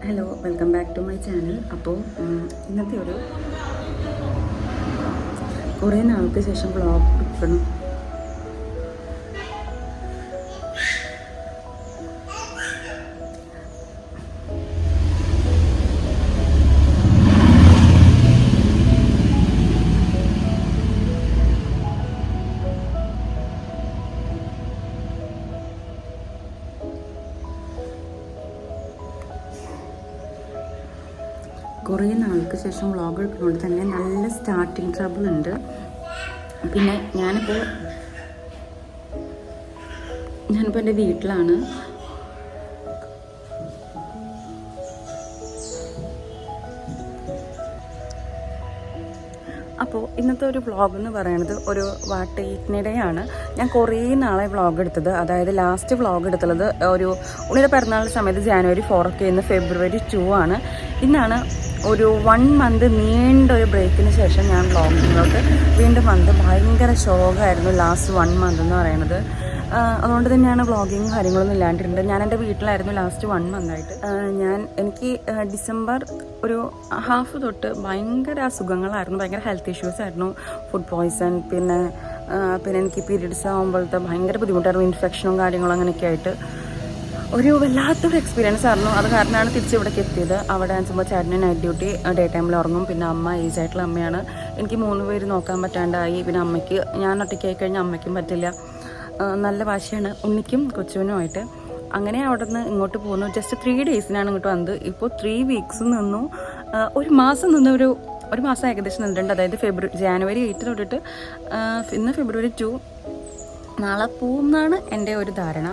Hello, welcome back to my channel. അപ്പോൾ ഇന്നത്തെ ഒരു കുറേ നാൾക്ക് ശേഷം വ്ളോഗ് എടുക്കണം. കുറേ നാൾക്ക് ശേഷം വ്ളോഗ് എടുക്കുന്നതുകൊണ്ട് തന്നെ നല്ല സ്റ്റാർട്ടിങ് ട്രബിൾ ഉണ്ട്. പിന്നെ ഞാനിപ്പോൾ എൻ്റെ വീട്ടിലാണ്. അപ്പോൾ ഇന്നത്തെ ഒരു വ്ളോഗ് എന്ന് പറയുന്നത് ഒരു വാട്ടയ്ക്കിനിടെയാണ്. ഞാൻ കുറേ നാളെ വ്ളോഗ് എടുത്തത്, അതായത് ലാസ്റ്റ് വ്ളോഗ് എടുത്തുള്ളത് ഒരു ഉണ്ണിയുടെ പിറന്നാൾ സമയത്ത് January 4 ഇന്ന് February 2 ആണ്. ഇന്നാണ് ഒരു 1 month നീണ്ടൊരു ബ്രേക്കിന് ശേഷം ഞാൻ വ്ളോഗിങ്ങിലോട്ട് വീണ്ടും വന്നത്. ഭയങ്കര ശോകമായിരുന്നു ലാസ്റ്റ് 1 month എന്ന് പറയുന്നത്. അതുകൊണ്ട് തന്നെയാണ് വ്ളോഗിങ് കാര്യങ്ങളൊന്നും ഇല്ലാണ്ടിരുന്നത്. ഞാൻ എൻ്റെ വീട്ടിലായിരുന്നു ലാസ്റ്റ് 1 month ആയിട്ട്. എനിക്ക് ഡിസംബർ ഒരു ഹാഫ് തൊട്ട് ഭയങ്കര അസുഖങ്ങളായിരുന്നു, ഭയങ്കര ഹെൽത്ത് ഇഷ്യൂസ് ആയിരുന്നു. ഫുഡ് പോയ്സൺ, പിന്നെ എനിക്ക് പീരീഡ്സ് ആകുമ്പോഴത്തെ ഭയങ്കര ബുദ്ധിമുട്ടായിരുന്നു, ഇൻഫെക്ഷനും കാര്യങ്ങളും അങ്ങനെയൊക്കെ ആയിട്ട് ഒരു വല്ലാത്തൊരു എക്സ്പീരിയൻസ് ആയിരുന്നു. അത് കാരണമാണ് തിരിച്ച് ഇവിടേക്ക് എത്തിയത്. അവിടെ വെച്ചുമ്പോൾ ചേട്ടന് നൈറ്റ് ഡ്യൂട്ടി, ഡേ ടൈമിൽ ഉറങ്ങും. പിന്നെ അമ്മ ഏജ് ആയിട്ടുള്ള അമ്മയാണ്. എനിക്ക് 3 പേര് നോക്കാൻ പറ്റാണ്ടായി. പിന്നെ അമ്മയ്ക്ക് ഞാൻ ഒറ്റയ്ക്കായി കഴിഞ്ഞാൽ അമ്മയ്ക്കും പറ്റില്ല. നല്ല വാശിയാണ് ഉണ്ണിക്കും കൊച്ചുവിനുമായിട്ട്. അങ്ങനെ അവിടെ നിന്ന് ഇങ്ങോട്ട് പോകുന്നു. ജസ്റ്റ് 3 daysനാണ് ഇങ്ങോട്ട് വന്നത്. ഇപ്പോൾ 3 weeks നിന്നു. ഒരു മാസം നിന്ന് ഒരു മാസം ഏകദേശം നിന്നിട്ടുണ്ട്. അതായത് January 8 തൊട്ടിട്ട് ഇന്ന് February 2, നാളെ പോകുമെന്നാണ് എൻ്റെ ഒരു ധാരണ.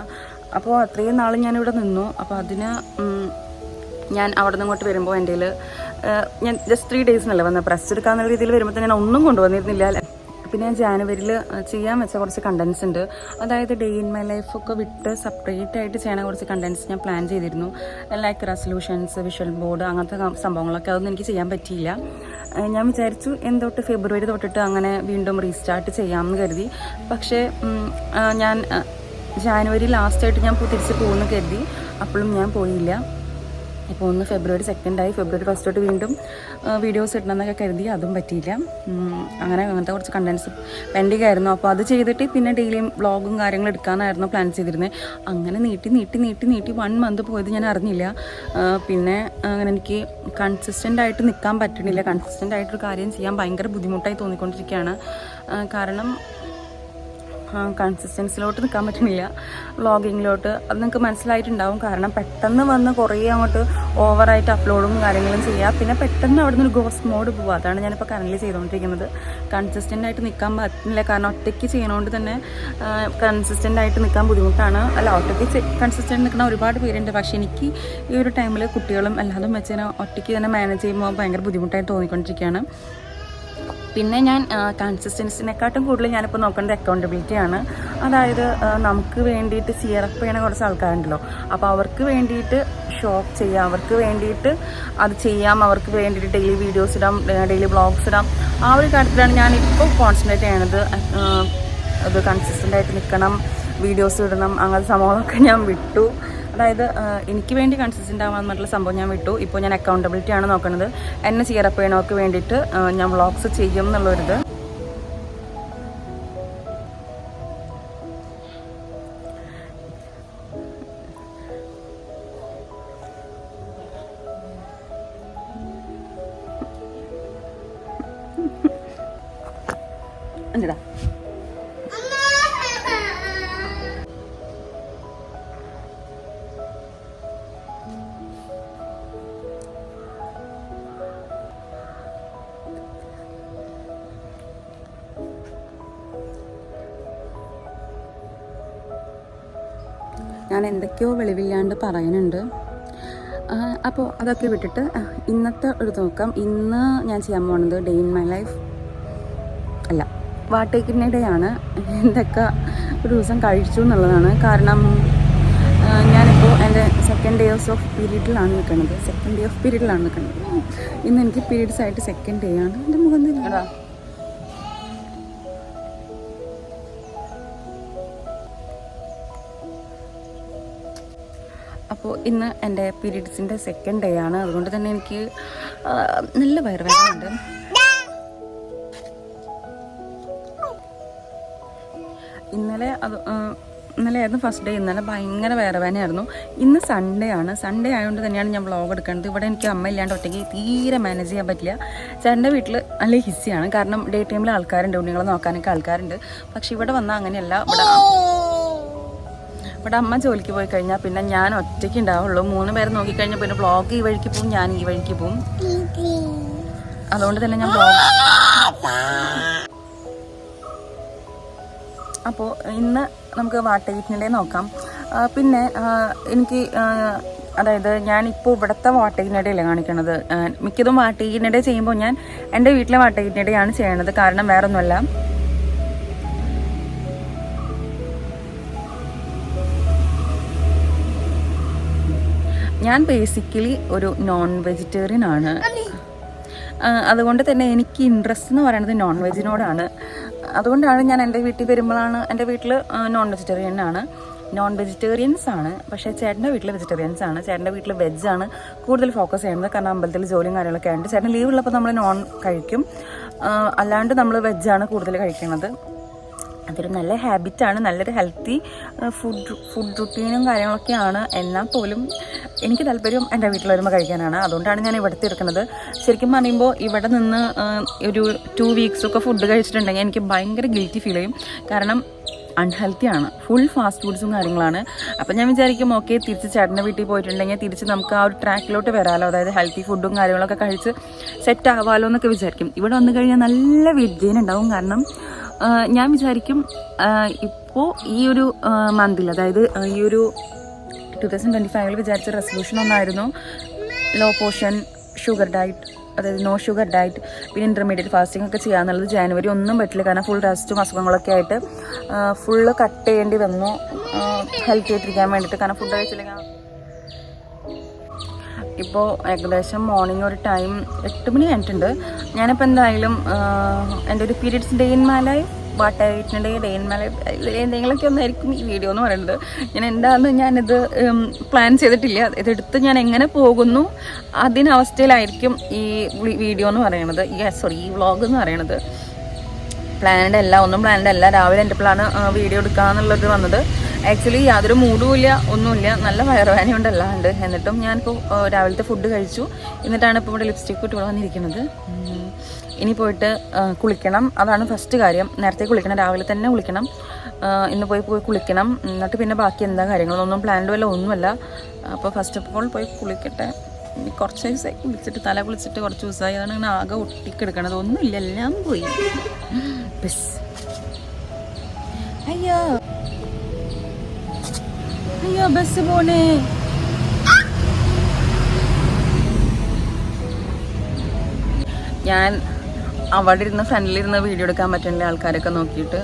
അപ്പോൾ അത്രയും നാൾ ഞാനിവിടെ നിന്നു. അപ്പോൾ അതിന് ഞാൻ അവിടെ നിന്ന് ഇങ്ങോട്ട് വരുമ്പോൾ എൻ്റെ ഞാൻ ജസ്റ്റ് 3 daysനല്ലേ വന്നത്. പ്രസ് എടുക്കാന്നുള്ള രീതിയിൽ വരുമ്പോൾ തന്നെ ഞാൻ ഒന്നും കൊണ്ടുവന്നിരുന്നില്ല അല്ലേ. പിന്നെ ഞാൻ ജാനുവരിയിൽ ചെയ്യാൻ വെച്ച കുറച്ച് കണ്ടൻസ് ഉണ്ട്. അതായത് ഡേ ഇൻ മൈ ലൈഫൊക്കെ വിട്ട് സെപ്പറേറ്റ് ആയിട്ട് ചെയ്യണ കുറച്ച് കണ്ടൻസ് ഞാൻ പ്ലാൻ ചെയ്തിരുന്നു. ലൈക്ക് റെസൊല്യൂഷൻസ്, വിഷ്വൽ ബോർഡ്, അങ്ങനത്തെ സംഭവങ്ങളൊക്കെ അതൊന്നും എനിക്ക് ചെയ്യാൻ പറ്റിയില്ല. ഞാൻ വിചാരിച്ചു എന്തൊട്ട് February തൊട്ടിട്ട് അങ്ങനെ വീണ്ടും റീസ്റ്റാർട്ട് ചെയ്യാമെന്ന് കരുതി. പക്ഷേ ഞാൻ January ലാസ്റ്റായിട്ട് ഞാൻ തിരിച്ച് പോകുമെന്ന് കരുതി. അപ്പോഴും ഞാൻ പോയില്ല. ഇപ്പോൾ ഒന്ന് February 2 February 1 തൊട്ട് വീണ്ടും വീഡിയോസ് ഇടണമെന്നൊക്കെ കരുതി. അതും പറ്റിയില്ല. അങ്ങനത്തെ കുറച്ച് കണ്ടൻസ് പെൻഡിങ് ആയിരുന്നു. അപ്പോൾ അത് ചെയ്തിട്ട് പിന്നെ ഡെയിലിയും വ്ളോഗും കാര്യങ്ങളും എടുക്കാനായിരുന്നു പ്ലാൻ ചെയ്തിരുന്നത്. അങ്ങനെ നീട്ടി 1 month പോയത് ഞാൻ അറിഞ്ഞില്ല. പിന്നെ അങ്ങനെ എനിക്ക് കൺസിസ്റ്റൻ്റ് ആയിട്ട് നിൽക്കാൻ പറ്റണില്ല. കൺസിസ്റ്റൻ്റ് ആയിട്ടൊരു കാര്യം ചെയ്യാൻ ഭയങ്കര ബുദ്ധിമുട്ടായി തോന്നിക്കൊണ്ടിരിക്കുകയാണ്. കാരണം കൺസിസ്റ്റൻസിലോട്ട് നിൽക്കാൻ പറ്റുന്നില്ല, വ്ളോഗിങ്ങിലോട്ട്. അത് നിങ്ങൾക്ക് മനസ്സിലായിട്ടുണ്ടാവും. കാരണം പെട്ടെന്ന് വന്ന് കുറേ അങ്ങോട്ട് ഓവറായിട്ട് അപ്ലോഡും കാര്യങ്ങളും ചെയ്യുക, പിന്നെ പെട്ടെന്ന് അവിടെ നിന്ന് ഒരു ഗോസ്റ്റ് മോഡ് പോവുക. അതാണ് ഞാനിപ്പോൾ കറൻറ്റ്ലി ചെയ്തുകൊണ്ടിരിക്കുന്നത്. കൺസിസ്റ്റൻ്റ് ആയിട്ട് നിൽക്കാൻ പറ്റുന്നില്ല. കാരണം ഒറ്റയ്ക്ക് ചെയ്യുന്നതുകൊണ്ട് തന്നെ കൺസിസ്റ്റൻ്റ് ആയിട്ട് നിൽക്കാൻ ബുദ്ധിമുട്ടാണ്. ഒറ്റയ്ക്ക് കൺസിസ്റ്റൻ്റ് നിൽക്കുന്ന ഒരുപാട് പേരുണ്ട്. പക്ഷേ എനിക്ക് ഈ ഒരു ടൈമിൽ കുട്ടികളും എല്ലാതും വെച്ച് ഒറ്റയ്ക്ക് തന്നെ മാനേജ് ചെയ്യുമ്പോൾ ഭയങ്കര ബുദ്ധിമുട്ടായി തോന്നിക്കൊണ്ടിരിക്കുകയാണ്. പിന്നെ ഞാൻ കൺസിസ്റ്റൻസിനെക്കാട്ടും കൂടുതൽ ഞാനിപ്പോൾ നോക്കേണ്ടത് അക്കൗണ്ടബിലിറ്റിയാണ്. അതായത് നമുക്ക് വേണ്ടിയിട്ട് CRF ചെയ്യണ കുറച്ച് ആൾക്കാരുണ്ടല്ലോ. അപ്പോൾ അവർക്ക് വേണ്ടിയിട്ട് ഷോപ്പ് ചെയ്യാം, അവർക്ക് വേണ്ടിയിട്ട് അത് ചെയ്യാം, അവർക്ക് വേണ്ടിയിട്ട് ഡെയിലി വീഡിയോസ് ഇടാം, ഡെയിലി വ്ളോഗ്സ് ഇടാം. ആ ഒരു കാര്യത്തിലാണ് ഞാനിപ്പോൾ കോൺസെൻട്രേറ്റ് ചെയ്യണത്. അത് കൺസിസ്റ്റൻ്റ് ആയിട്ട് നിൽക്കണം, വീഡിയോസ് ഇടണം, അങ്ങനത്തെ സംഭവങ്ങളൊക്കെ ഞാൻ വിട്ടു. അതായത് എനിക്ക് വേണ്ടി കൺസിസ്റ്റൻ്റ് ആവാൻ പറഞ്ഞിട്ടുള്ള സംഭവം ഞാൻ വിട്ടു. ഇപ്പോൾ ഞാൻ അക്കൗണ്ടബിലിറ്റിയാണ് നോക്കുന്നത്. എന്നെ CRF ചെയ്യണവർക്ക് വേണ്ടിയിട്ട് ഞാൻ വ്ളോഗ്സ് ചെയ്യും എന്നുള്ളൊരിത്. എന്താ ഞാൻ എന്തൊക്കെയോ വെളിവില്ലാണ്ട് പറയുന്നുണ്ട്. അപ്പോൾ അതൊക്കെ വിട്ടിട്ട് ഇന്നത്തെ ഒരു നോക്കാം. ഇന്ന് ഞാൻ ചെയ്യാൻ പോകുന്നത് ഡേ ഇൻ മൈ ലൈഫ് അല്ല, വാട്ടയ്ക്കിനിടെയാണ്. എന്തൊക്കെ ഒരു ദിവസം കഴിച്ചു എന്നുള്ളതാണ്. കാരണം ഞാനിപ്പോൾ എൻ്റെ സെക്കൻഡ് ഡേ ഓഫ് പീരീഡിലാണ് നിൽക്കുന്നത്. ഇന്ന് എനിക്ക് പീരീഡ്സ് ആയിട്ട് 2nd day ആണ്. എൻ്റെ മുഖം തന്നെയാ. അപ്പോൾ ഇന്ന് എൻ്റെ പീരീഡ്സിൻ്റെ സെക്കൻഡ് ഡേ ആണ്. അതുകൊണ്ട് തന്നെ എനിക്ക് നല്ല വയറുവേദനയുണ്ട്. ഇന്നലെയായിരുന്നു ഫസ്റ്റ് ഡേ. ഇന്നലെ ഭയങ്കര വയറുവേദനയായിരുന്നു. ഇന്ന് സൺഡേ ആണ്. സൺഡേ ആയതുകൊണ്ട് തന്നെയാണ് ഞാൻ വ്ളോഗ് എടുക്കുന്നത്. ഇവിടെ എനിക്ക് അമ്മ ഇല്ലാണ്ട് ഒറ്റയ്ക്ക് തീരെ മാനേജ് ചെയ്യാൻ പറ്റില്ല. ചേട്ടൻ്റെ വീട്ടിൽ നല്ല ഹിസിയാണ്, കാരണം ഡേ ടൈമിൽ ആൾക്കാരുണ്ട്, ഉണ്ണികളെ നോക്കാനൊക്കെ ആൾക്കാരുണ്ട്. പക്ഷെ ഇവിടെ വന്നാൽ അങ്ങനെയല്ല. ഇവിടെ അമ്മ ജോലിക്ക് പോയി കഴിഞ്ഞാൽ പിന്നെ ഞാൻ ഒറ്റയ്ക്ക് ഉണ്ടാവുള്ളൂ. 3 പേരെ നോക്കിക്കഴിഞ്ഞാൽ പിന്നെ വ്ളോഗ് ഈ വഴിക്ക് പോവും, ഞാൻ ഈ വഴിക്ക് പോവും. അതുകൊണ്ട് തന്നെ ഞാൻ വ്ളോഗ് അപ്പോൾ ഇന്ന് നമുക്ക് വാട്ടയിറ്റിനെ നോക്കാം. പിന്നെ എനിക്ക് അതായത് ഞാനിപ്പോൾ ഇവിടുത്തെ വാട്ടയിറ്റിനിടയല്ലേ കാണിക്കണത്. മിക്കതും വാട്ടയിറ്റിനിടെ ചെയ്യുമ്പോൾ ഞാൻ എൻ്റെ വീട്ടിലെ വാട്ടയിറ്റിനിടെയാണ് ചെയ്യണത്. കാരണം വേറൊന്നുമല്ല, ഞാൻ ബേസിക്കലി ഒരു നോൺ വെജിറ്റേറിയൻ ആണ്. അതുകൊണ്ട് തന്നെ എനിക്ക് ഇൻട്രസ്റ്റ് എന്ന് പറയുന്നത് നോൺ വെജിനോടാണ്. അതുകൊണ്ടാണ് ഞാൻ എൻ്റെ വീട്ടിൽ വരുമ്പോഴാണ്, എൻ്റെ വീട്ടിൽ നോൺ വെജിറ്റേറിയൻസ് ആണ്. പക്ഷേ ചേട്ടൻ്റെ വീട്ടിൽ വെജിറ്റേറിയൻസ് ആണ്. ചേട്ടൻ്റെ വീട്ടിൽ വെജാണ് കൂടുതൽ ഫോക്കസ് ചെയ്യുന്നത്. കാരണം അമ്പലത്തിൽ ജോലിയും കാര്യങ്ങളൊക്കെ ഉണ്ട്. ചേട്ടൻ ലീവ് ഉള്ളപ്പോൾ നമ്മൾ നോൺ കഴിക്കും, അല്ലാണ്ട് നമ്മൾ വെജാണ് കൂടുതൽ കഴിക്കുന്നത്. അതൊരു നല്ല ഹാബിറ്റാണ്, നല്ലൊരു ഹെൽത്തി ഫുഡ് റുട്ടീനും കാര്യങ്ങളൊക്കെയാണ്. എന്നാൽ പോലും എനിക്ക് താല്പര്യം എൻ്റെ വീട്ടിൽ വരുമ്പോൾ കഴിക്കാനാണ്. അതുകൊണ്ടാണ് ഞാൻ ഇവിടുത്തെ എടുക്കുന്നത്. ശരിക്കും പറയുമ്പോൾ ഇവിടെ നിന്ന് ഒരു 2 വീക്സൊക്കെ ഫുഡ് കഴിച്ചിട്ടുണ്ടെങ്കിൽ എനിക്ക് ഭയങ്കര ഗിൽറ്റി ഫീൽ ചെയ്യും. കാരണം അൺഹെൽത്തിയാണ്, ഫുൾ ഫാസ്റ്റ് ഫുഡ്സും കാര്യങ്ങളാണ്. അപ്പം ഞാൻ വിചാരിക്കും ഓക്കെ, തിരിച്ച് ചേട്ടൻ്റെ വീട്ടിൽ പോയിട്ടുണ്ടെങ്കിൽ തിരിച്ച് നമുക്ക് ആ ഒരു ട്രാക്കിലോട്ട് വരാമല്ലോ, അതായത് ഹെൽത്തി ഫുഡും കാര്യങ്ങളൊക്കെ കഴിച്ച് സെറ്റ് ആവാമല്ലോ എന്നൊക്കെ വിചാരിക്കും. ഇവിടെ വന്നു കഴിഞ്ഞാൽ നല്ല വെയിറ്റ് ഗെയിൻ ഉണ്ടാവും. കാരണം ഞാൻ വിചാരിക്കും ഇപ്പോൾ ഈ ഒരു മന്തിൽ, അതായത് ഈ ഒരു 2025 വിചാരിച്ച റെസൊല്യൂഷൻ ഒന്നായിരുന്നു ലോ പോർഷൻ ഷുഗർ ഡയറ്റ്, അതായത് നോ ഷുഗർ ഡയറ്റ്, പിന്നെ ഇൻ്റർമീഡിയറ്റ് ഫാസ്റ്റിംഗ് ഒക്കെ ചെയ്യാന്നുള്ളത്. ജാനുവരി ഒന്നും പറ്റില്ല, കാരണം ഫുൾ റെസ്റ്റും അസുഖങ്ങളൊക്കെ ആയിട്ട് ഫുള്ള് കട്ട് ചെയ്യേണ്ടി വന്നു ഹെൽത്തി ആയിട്ടിരിക്കാൻ വേണ്ടിയിട്ട്. കാരണം ഫുഡ് കഴിച്ചില്ലെങ്കിൽ ഇപ്പോൾ ഏകദേശം മോർണിംഗ് ഒരു ടൈം 8 മണി കഴിഞ്ഞിട്ടുണ്ട്. ഞാനിപ്പോൾ എന്തായാലും എൻ്റെ ഒരു periods day in my life, വാട്ടയിറ്റിൻ്റെ ഡേ ഇൻ മൈ ലൈഫ്, എന്തെങ്കിലുമൊക്കെ ഒന്നായിരിക്കും ഈ വീഡിയോ എന്ന് പറയുന്നത്. ഞാൻ എന്താണെന്ന് ഞാനിത് പ്ലാൻ ചെയ്തിട്ടില്ല. ഇതെടുത്ത് ഞാൻ എങ്ങനെ പോകുന്നു അതിനവസ്ഥയിലായിരിക്കും ഈ വീഡിയോ എന്ന് പറയുന്നത്, ഈ വ്ളോഗ് എന്ന് പറയുന്നത്. ഒന്നും പ്ലാൻഡ് അല്ല. രാവിലെ എൻ്റെ പ്ലാൻ വീഡിയോ എടുക്കാമെന്നുള്ളത് വന്നത്. ആക്ച്വലി യാതൊരു മൂഡും ഇല്ല, ഒന്നുമില്ല, നല്ല വയറുവേദനയുണ്ട് എല്ലാം ഉണ്ട്. എന്നിട്ടും ഞാനിപ്പോൾ രാവിലത്തെ ഫുഡ് കഴിച്ചു. എന്നിട്ടാണ് ഇപ്പോൾ ഇവിടെ ലിപ്സ്റ്റിക്ക് ഇട്ട് വന്നിരിക്കുന്നത്. ഇനി പോയിട്ട് കുളിക്കണം, അതാണ് ഫസ്റ്റ് കാര്യം. നേരത്തെ കുളിക്കണം, രാവിലെ തന്നെ കുളിക്കണം. ഇന്ന് പോയി കുളിക്കണം. എന്നിട്ട് പിന്നെ ബാക്കി എന്താ കാര്യങ്ങളൊന്നും പ്ലാൻഡും അല്ല, ഒന്നുമല്ല. അപ്പോൾ ഫസ്റ്റ് ഓഫ് ഓൾ പോയി കുളിക്കട്ടെ. കുറച്ച് ദിവസമായി കുളിച്ചിട്ട്, തല കുളിച്ചിട്ട് കുറച്ച് ദിവസമായി. അതാണ് ഇങ്ങനെ ആകെ ഒട്ടിക്കെടുക്കണത്. ഒന്നുമില്ല, എല്ലാം പോയി. അയ്യോ അയ്യോ, ബസ് പോണേ. ഞാൻ അവിടെ ഇരുന്ന് ഫ്രണ്ടിലിരുന്ന് വീഡിയോ എടുക്കാൻ പറ്റുന്നില്ല. ആൾക്കാരൊക്കെ നോക്കിയിട്ട്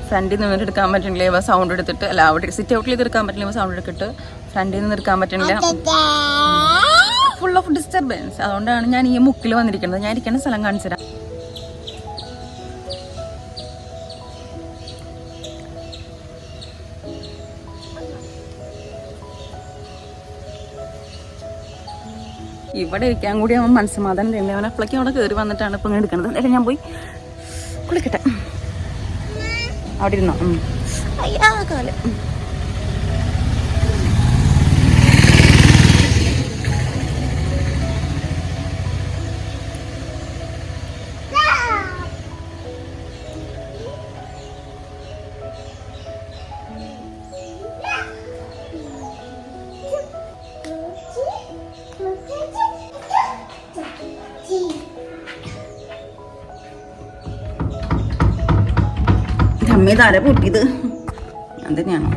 ഫ്രണ്ടിൽ നിന്ന് എടുക്കാൻ പറ്റുന്നില്ല, ഇവ സൗണ്ട് എടുത്തിട്ട്. അല്ല, അവിടെ സിറ്റ് ഔട്ടിൽ ഇത് എടുക്കാൻ പറ്റില്ല, ഇവ സൗണ്ട് എടുത്തിട്ട്. ഫ്രണ്ടിൽ നിന്ന് എടുക്കാൻ പറ്റുന്നില്ല, ഫുൾ ഓഫ് ഡിസ്റ്റർബൻസ്. അതുകൊണ്ടാണ് ഞാൻ ഈ മുക്കിൽ വന്നിരിക്കുന്നത്. ഞാൻ ഇരിക്കുന്ന സ്ഥലം കാണിച്ചു തരാം. ഇവിടെ ഇരിക്കാൻ കൂടി അവൻ മനസ്സമാധാനം തരുന്നത്. അവൻ അപ്പോഴേക്കും അവിടെ കയറി വന്നിട്ടാണ് ഇപ്പം ഇങ്ങനെ എടുക്കുന്നത്. അല്ലെ, ഞാൻ പോയി കുളിക്കട്ടെ. അവിടെ ഇരുന്നോ? അയ്യാ കാലം. അമ്മ ഇതാരെ പൊട്ടിയത്? ഞാൻ തന്നെയാണോ?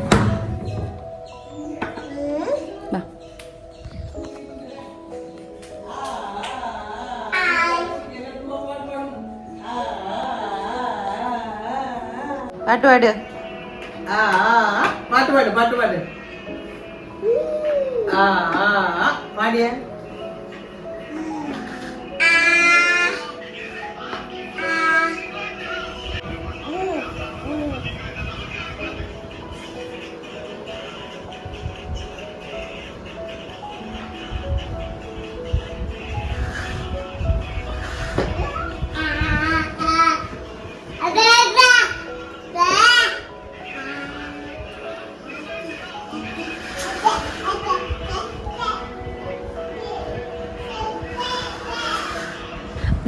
പാട്ടുപാട്. പാട്ടുപാട് പാടിയ.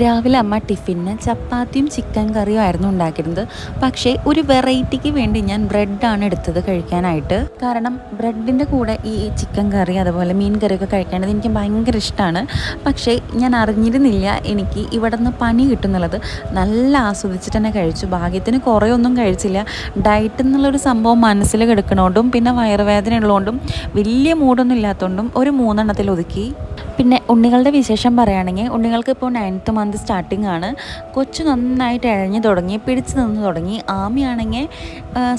രാവിലെ അമ്മ ടിഫിന് ചപ്പാത്തിയും ചിക്കൻ കറിയും ആയിരുന്നു ഉണ്ടാക്കിയിരുന്നത്. പക്ഷേ ഒരു വെറൈറ്റിക്ക് വേണ്ടി ഞാൻ ബ്രെഡാണ് എടുത്തത് കഴിക്കാനായിട്ട്. കാരണം ബ്രെഡിൻ്റെ കൂടെ ഈ ചിക്കൻ കറി അതുപോലെ മീൻ കറിയൊക്കെ കഴിക്കേണ്ടത് എനിക്ക് ഭയങ്കര ഇഷ്ടമാണ്. പക്ഷേ ഞാൻ അറിഞ്ഞിരുന്നില്ല എനിക്ക് ഇവിടെ നിന്ന് പണി കിട്ടുന്നുള്ളത്. നല്ല ആസ്വദിച്ചിട്ട് തന്നെ കഴിച്ചു. ഭാഗ്യത്തിന് കുറേയൊന്നും കഴിച്ചില്ല. ഡയറ്റ് എന്നുള്ളൊരു സംഭവം മനസ്സിൽ കിടക്കണോണ്ടും പിന്നെ വയറുവേദന ഉള്ളതുകൊണ്ടും വലിയ മൂടൊന്നും ഇല്ലാത്തതുകൊണ്ടും ഒരു 3 എണ്ണത്തിൽ ഒതുക്കി. പിന്നെ ഉണ്ണികളുടെ വിശേഷം പറയുകയാണെങ്കിൽ ഉണ്ണികൾക്ക് ഇപ്പോൾ 9th മന്ത് സ്റ്റാർട്ടിംഗ് ആണ്. കൊച്ചു നന്നായിട്ട് ഇഴഞ്ഞു തുടങ്ങി, പിടിച്ച് നിന്ന് തുടങ്ങി. ആമിയാണെങ്കിൽ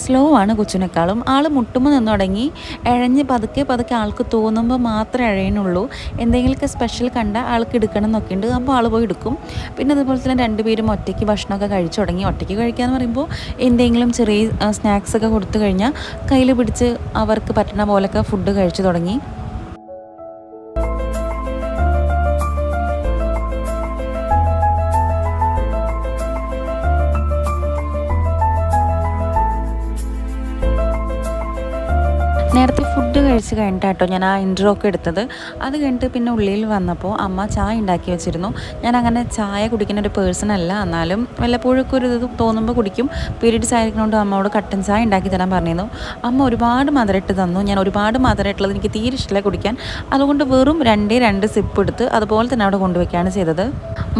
സ്ലോ ആണ് കൊച്ചിനേക്കാളും. ആൾ മുട്ടുമ്പോൾ നിന്ന് തുടങ്ങി. ഇഴഞ്ഞ് പതുക്കെ പതുക്കെ ആൾക്ക് തോന്നുമ്പോൾ മാത്രമേ ഇഴയുന്നുള്ളൂ. എന്തെങ്കിലുമൊക്കെ സ്പെഷ്യൽ കണ്ട ആൾക്ക് എടുക്കണം എന്നൊക്കെ ഉണ്ട്. അപ്പോൾ ആൾ പോയി എടുക്കും. പിന്നെ അതുപോലെ തന്നെ 2 പേരും ഒറ്റയ്ക്ക് ഭക്ഷണമൊക്കെ കഴിച്ചു തുടങ്ങി. ഒറ്റയ്ക്ക് കഴിക്കുക എന്ന് പറയുമ്പോൾ എന്തെങ്കിലും ചെറിയ സ്നാക്സൊക്കെ കൊടുത്തു കഴിഞ്ഞാൽ കയ്യിൽ പിടിച്ച് അവർക്ക് പറ്റുന്ന പോലെയൊക്കെ ഫുഡ് കഴിച്ചു തുടങ്ങി. നേരത്തെ ഫുഡ് കഴിച്ച് കഴിഞ്ഞിട്ടോ ഞാൻ ആ ഇൻട്രോ ഒക്കെ എടുത്തത്. അത് കഴിഞ്ഞിട്ട് പിന്നെ ഉള്ളിൽ വന്നപ്പോൾ അമ്മ ചായ ഉണ്ടാക്കി വെച്ചിരുന്നു. ഞാൻ അങ്ങനെ ചായ കുടിക്കുന്ന ഒരു പേഴ്സൺ അല്ല, എന്നാലും വല്ലപ്പോഴൊക്കെ ഒരു ഇത് തോന്നുമ്പോൾ കുടിക്കും. പീരീഡ്സ് ആയിരിക്കുന്നതുകൊണ്ട് അമ്മയോട് കട്ടൻ ചായ ഉണ്ടാക്കി തരാൻ പറഞ്ഞിരുന്നു. അമ്മ ഒരുപാട് മധുരമിട്ട് തന്നു. ഞാൻ ഒരുപാട് മധുരമായിട്ടുള്ളത് എനിക്ക് തീരെ ഇഷ്ടമില്ല കുടിക്കാൻ. അതുകൊണ്ട് വെറും 2 സിപ്പ് എടുത്ത് അതുപോലെ തന്നെ അവിടെ കൊണ്ടുവയ്ക്കുകയാണ് ചെയ്തത്.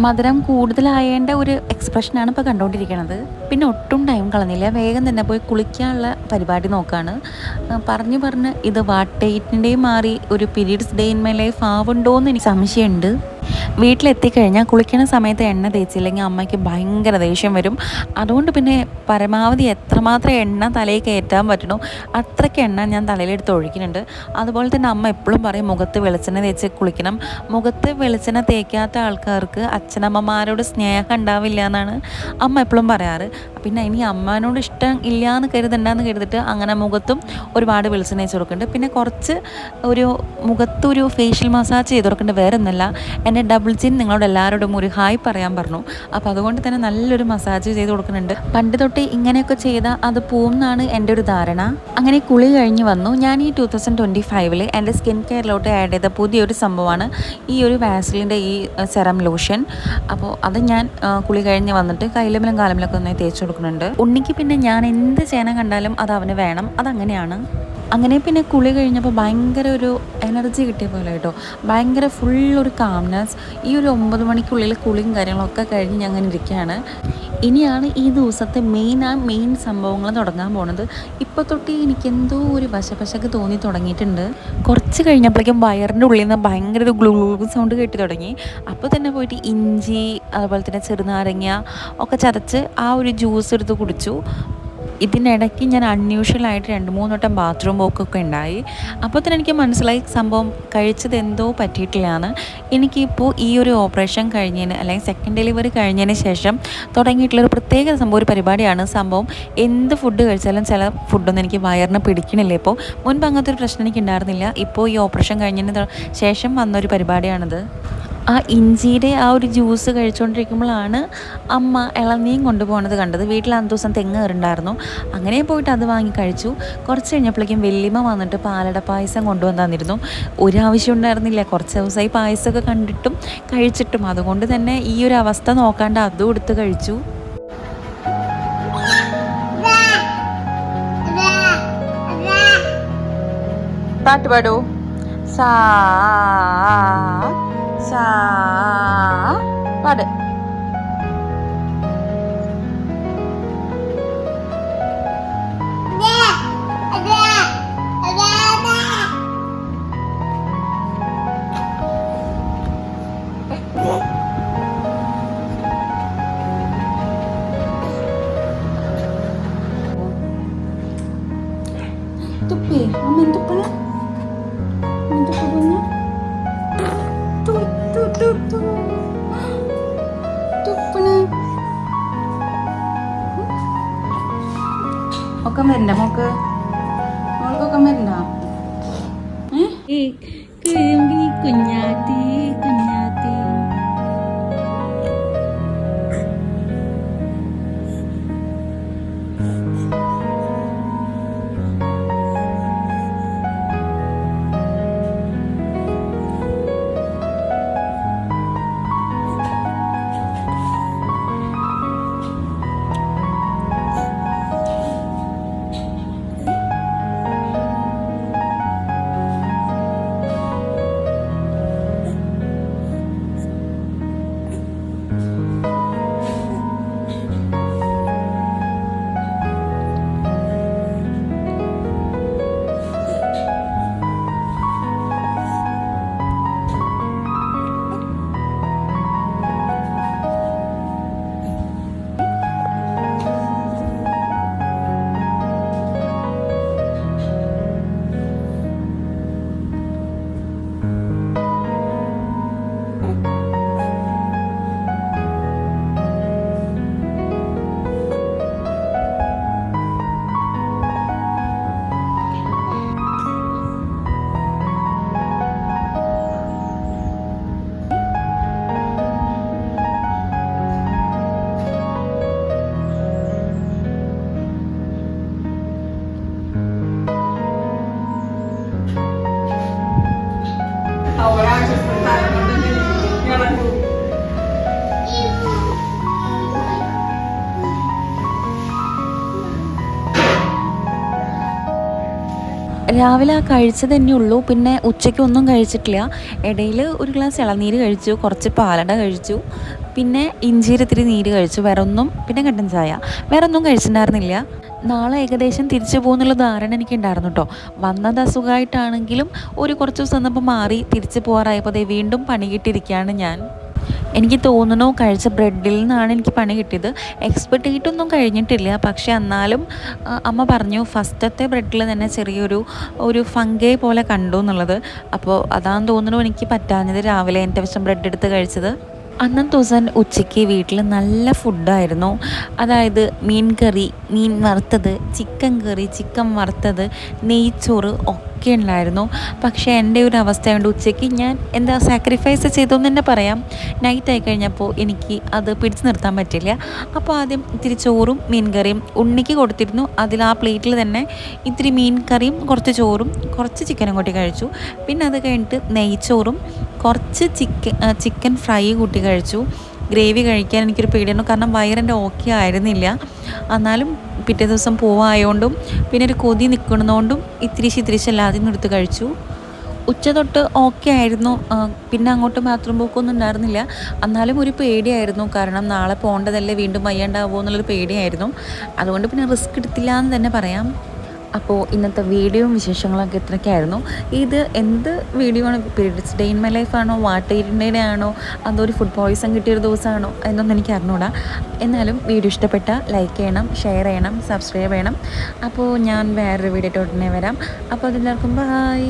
മധുരം കൂടുതലായേണ്ട ഒരു എക്സ്പ്രഷനാണ് ഇപ്പോൾ കണ്ടുകൊണ്ടിരിക്കുന്നത്. പിന്നെ ഒട്ടും ടൈം കളഞ്ഞില്ല, വേഗം തന്നെ പോയി കുളിക്കാനുള്ള പരിപാടി നോക്കുകയാണ്. പറഞ്ഞ് ഇത് വാട്ടേറ്റിൻ്റെയും മാറി ഒരു periods day in my life ആവുണ്ടോ എന്ന് എനിക്ക് സംശയമുണ്ട്. വീട്ടിലെത്തിക്കഴിഞ്ഞാൽ കുളിക്കുന്ന സമയത്ത് എണ്ണ തേച്ചില്ലെങ്കിൽ അമ്മയ്ക്ക് ഭയങ്കര ദേഷ്യം വരും. അതുകൊണ്ട് പിന്നെ പരമാവധി എത്രമാത്രം എണ്ണ തലയിൽ കയറ്റാൻ പറ്റണോ അത്രയ്ക്ക് എണ്ണ ഞാൻ തലയിലെടുത്ത് ഒഴിക്കുന്നുണ്ട്. അതുപോലെ തന്നെ അമ്മ എപ്പോഴും പറയും മുഖത്ത് വെളിച്ചെണ്ണ തേച്ച് കുളിക്കണം. മുഖത്ത് വെളിച്ചെണ്ണ തേക്കാത്ത ആൾക്കാർക്ക് അച്ഛനമ്മമാരോട് സ്നേഹം ഉണ്ടാവില്ല എന്നാണ് അമ്മ എപ്പോഴും പറയാറ്. പിന്നെ ഇനി അമ്മേനോട് ഇഷ്ടം ഇല്ല എന്ന് കരുതണ്ടെന്ന് കരുതിയിട്ട് അങ്ങനെ മുഖത്തും ഒരുപാട് വെളിച്ചെണ്ണ തേച്ച് കൊടുക്കുന്നുണ്ട്. പിന്നെ കുറച്ച് മുഖത്തൊരു ഫേഷ്യൽ മസാജ് ചെയ്ത് കൊടുക്കേണ്ടത് വേറെ ഒന്നുമല്ല, എൻ്റെ ഡബിൾ ചിൻ നിങ്ങളോട് എല്ലാവരോടും ഒരു ഹായ് പറയാൻ പറഞ്ഞു. അപ്പോൾ അതുകൊണ്ട് തന്നെ നല്ലൊരു മസാജ് ചെയ്ത് കൊടുക്കുന്നുണ്ട്. പണ്ട് തൊട്ട് ഇങ്ങനെയൊക്കെ ചെയ്താൽ അത് പോവും എന്നാണ് എൻ്റെ ഒരു ധാരണ. അങ്ങനെ കുളി കഴിഞ്ഞ് വന്നു. ഞാൻ ഈ 2025 എൻ്റെ സ്കിൻ കെയറിലോട്ട് ആഡ് ചെയ്ത പുതിയൊരു സംഭവമാണ് ഈ ഒരു വാസലിൻ്റെ ഈ സെറം ലോഷൻ. അപ്പോൾ അത് ഞാൻ കുളി കഴിഞ്ഞ് വന്നിട്ട് കൈലമിലും കാലമിലൊക്കെ ഒന്ന് തേച്ച് കൊടുക്കുന്നുണ്ട്. ഉണ്ണിക്ക് പിന്നെ ഞാൻ എന്ത് ചെയ്യണം കണ്ടാലും അത് അവന് വേണം, അതങ്ങനെയാണ്. അങ്ങനെ പിന്നെ കുളി കഴിഞ്ഞപ്പോൾ ഭയങ്കര ഒരു എനർജി കിട്ടിയ പോലെ കേട്ടോ, ഭയങ്കര ഫുള്ളൊരു കാംനെസ്. ഈ ഒരു 9 മണിക്കുള്ളിൽ കുളിയും കാര്യങ്ങളൊക്കെ കഴിഞ്ഞ് ഞാൻ അങ്ങനെ ഇരിക്കുകയാണ്. ഇനിയാണ് ഈ ദിവസത്തെ മെയിൻ സംഭവങ്ങൾ തുടങ്ങാൻ പോണത്. ഇപ്പോൾ തൊട്ട് എനിക്ക് എന്തോ ഒരു വശപശക്ക് തോന്നി തുടങ്ങിയിട്ടുണ്ട്. കുറച്ച് കഴിഞ്ഞപ്പോഴേക്കും വയറിൻ്റെ ഉള്ളിൽ നിന്ന് ഭയങ്കര ഒരു ഗ്ലൂ സൗണ്ട് കേട്ടി തുടങ്ങി. അപ്പോൾ തന്നെ പോയിട്ട് ഇഞ്ചി അതുപോലെ തന്നെ ചെറുനാരങ്ങ ഒക്കെ ചതച്ച് ആ ഒരു ജ്യൂസ് എടുത്ത് കുടിച്ചു. ഇതിനിടയ്ക്ക് ഞാൻ അൺയൂഷ്വലായിട്ട് 2-3 വട്ടം ബാത്റൂം പോക്കൊക്കെ ഉണ്ടായി. അപ്പോൾ തന്നെ എനിക്ക് മനസ്സിലായി സംഭവം കഴിച്ചത് എന്തോ പറ്റിയിട്ടില്ല എന്ന്. എനിക്കിപ്പോൾ ഈ ഒരു ഓപ്പറേഷൻ കഴിഞ്ഞതിന് അല്ലെങ്കിൽ സെക്കൻഡ് ഡെലിവറി കഴിഞ്ഞതിന് ശേഷം തുടങ്ങിയിട്ടുള്ളൊരു പ്രത്യേക സംഭവം, ഒരു പരിപാടിയാണ്. സംഭവം എന്ത് ഫുഡ് കഴിച്ചാലും ചില ഫുഡൊന്നും എനിക്ക് വയറിന് പിടിക്കണില്ല. ഇപ്പോൾ മുൻപ് അങ്ങനത്തെ ഒരു പ്രശ്നം എനിക്ക് ഉണ്ടായിരുന്നില്ല. ഇപ്പോൾ ഈ ഓപ്പറേഷൻ കഴിഞ്ഞതിന് ശേഷം വന്നൊരു പരിപാടിയാണിത്. ആ ഇഞ്ചിയുടെ ആ ഒരു ജ്യൂസ് കഴിച്ചുകൊണ്ടിരിക്കുമ്പോഴാണ് അമ്മ ഇളനീയും കൊണ്ടുപോകുന്നത് കണ്ടത്. വീട്ടിൽ അന്ന് ദിവസം തെങ്ങ് കയറുണ്ടായിരുന്നു. അങ്ങനെ പോയിട്ട് അത് വാങ്ങി കഴിച്ചു. കുറച്ച് കഴിഞ്ഞപ്പോഴേക്കും വല്യമ്മ വന്നിട്ട് പാലട പായസം കൊണ്ടുവന്ന് തന്നിരുന്നു. ഒരാവശ്യം ഉണ്ടായിരുന്നില്ല, കുറച്ച് ദിവസമായി പായസമൊക്കെ കണ്ടിട്ടും കഴിച്ചിട്ടും. അതുകൊണ്ട് തന്നെ ഈ ഒരു അവസ്ഥ നോക്കാണ്ട് അതും എടുത്ത് കഴിച്ചു. പാട്ട് പാടൂ. സാ സാ പാട്. തുപ്പേ അമ്മ തുപ്പണ തുപ്പ ഒക്കെ വരണ്ട മോക്ക്, മോൾക്കൊക്കെ വരണ്ട. കുഞ്ഞാത്തി കുഞ്ഞാത്തി ഒരാഴ്ച കിടക്കൂ. രാവിലെ കഴിച്ചത് തന്നെ ഉള്ളൂ, പിന്നെ ഉച്ചയ്ക്ക് ഒന്നും കഴിച്ചിട്ടില്ല. ഇടയിൽ ഒരു ഗ്ലാസ് ഇളനീര് കഴിച്ചു, കുറച്ച് പാലട കഴിച്ചു, പിന്നെ ഇഞ്ചിയിലിത്തിരി നീര് കഴിച്ചു, വേറെ ഒന്നും, പിന്നെ കട്ടൻ ചായ, വേറെ ഒന്നും കഴിച്ചിട്ടുണ്ടായിരുന്നില്ല. നാളെ ഏകദേശം തിരിച്ചു പോകുന്നുള്ള ധാരണ എനിക്കുണ്ടായിരുന്നു കേട്ടോ. വന്നത് അസുഖമായിട്ടാണെങ്കിലും ഒരു കുറച്ച് ദിവസം വന്നപ്പോൾ മാറി, തിരിച്ചു പോകാറായപ്പോൾ അതേ വീണ്ടും പണി കിട്ടിയിരിക്കുകയാണ് ഞാൻ. എനിക്ക് തോന്നുന്നു കഴിച്ച ബ്രെഡിൽ നിന്നാണ് എനിക്ക് പണി കിട്ടിയത്. എക്സ്പെർട്ട് ഡേറ്റൊന്നും കഴിഞ്ഞിട്ടില്ല, പക്ഷേ എന്നാലും അമ്മ പറഞ്ഞു ഫസ്റ്റത്തെ ബ്രെഡിൽ തന്നെ ചെറിയൊരു ഫംഗൈ പോലെ കണ്ടു എന്നുള്ളത്. അപ്പോൾ അതാന്ന് തോന്നുന്നു എനിക്ക് പറ്റാഞ്ഞത് രാവിലെ എൻ്റെ വശം ബ്രെഡ് എടുത്ത് കഴിച്ചത്. അന്നത്തെ ദിവസം ഉച്ചയ്ക്ക് വീട്ടിൽ നല്ല ഫുഡായിരുന്നു. അതായത് മീൻ കറി, മീൻ വറുത്തത്, ചിക്കൻ കറി, ചിക്കൻ വറുത്തത്, നെയ്ച്ചോറ് ഒക്കെ ഉണ്ടായിരുന്നു. പക്ഷേ എൻ്റെ ഒരു അവസ്ഥ കൊണ്ട് ഉച്ചയ്ക്ക് ഞാൻ സാക്രിഫൈസ് ചെയ്തതെന്ന് തന്നെ പറയാം. നൈറ്റ് ആയി കഴിഞ്ഞപ്പോൾ എനിക്ക് അത് പിടിച്ചു നിർത്താൻ പറ്റില്ല. അപ്പോൾ ആദ്യം ഇത്തിരി ചോറും മീൻ കറിയും ഉണ്ണിക്ക് കൊടുത്തിരുന്നു. അതിൽ ആ പ്ലേറ്റിൽ തന്നെ ഇത്തിരി മീൻ കറിയും കുറച്ച് ചോറും കുറച്ച് ചിക്കനും കൂട്ടി കഴിച്ചു. പിന്നെ അത് കഴിഞ്ഞിട്ട് നെയ്ച്ചോറും കുറച്ച് ചിക്കൻ ഫ്രൈ കൂട്ടി കഴിച്ചു. ഗ്രേവി കഴിക്കാൻ എനിക്കൊരു പേടിയായിരുന്നു, കാരണം വയറിൻ്റെ ഓക്കെ ആയിരുന്നില്ല. എന്നാലും പിറ്റേ ദിവസം പോവായതുകൊണ്ടും പിന്നെ ഒരു കൊതി നിൽക്കുന്നതുകൊണ്ടും ഇത്തിരിശ് എല്ലാത്തിനും എടുത്ത് കഴിച്ചു. ഉച്ച തൊട്ട് ഓക്കെ ആയിരുന്നു, പിന്നെ അങ്ങോട്ട് ബാത്റൂം പോക്കൊന്നും ഉണ്ടായിരുന്നില്ല. എന്നാലും ഒരു പേടിയായിരുന്നു, കാരണം നാളെ പോകേണ്ടതല്ലേ, വീണ്ടും വയ്യാണ്ടാവുമോ എന്നുള്ളൊരു പേടിയായിരുന്നു. അതുകൊണ്ട് പിന്നെ റിസ്ക് എടുത്തില്ല എന്ന് തന്നെ പറയാം. അപ്പോൾ ഇന്നത്തെ വീഡിയോയും വിശേഷങ്ങളൊക്കെ ഇത്രയൊക്കെയായിരുന്നു. ഇത് എന്ത് വീഡിയോ ആണ്, പീരിയഡ്സ് ഡേ ഇൻ മൈ ലൈഫാണോ, വാട്ടേരിൻ്റെ ആണോ, അതോ ഒരു ഫുഡ് പോയ്സൺ കിട്ടിയൊരു ദിവസമാണോ എന്നൊന്നും എനിക്ക് അറിഞ്ഞൂടാ. എന്നാലും വീഡിയോ ഇഷ്ടപ്പെട്ട ലൈക്ക് ചെയ്യണം, ഷെയർ ചെയ്യണം, സബ്സ്ക്രൈബ് ചെയ്യണം. അപ്പോൾ ഞാൻ വേറൊരു വീഡിയോ ഉടനെ വരാം. അപ്പോൾ അതെല്ലാവർക്കും ബൈ.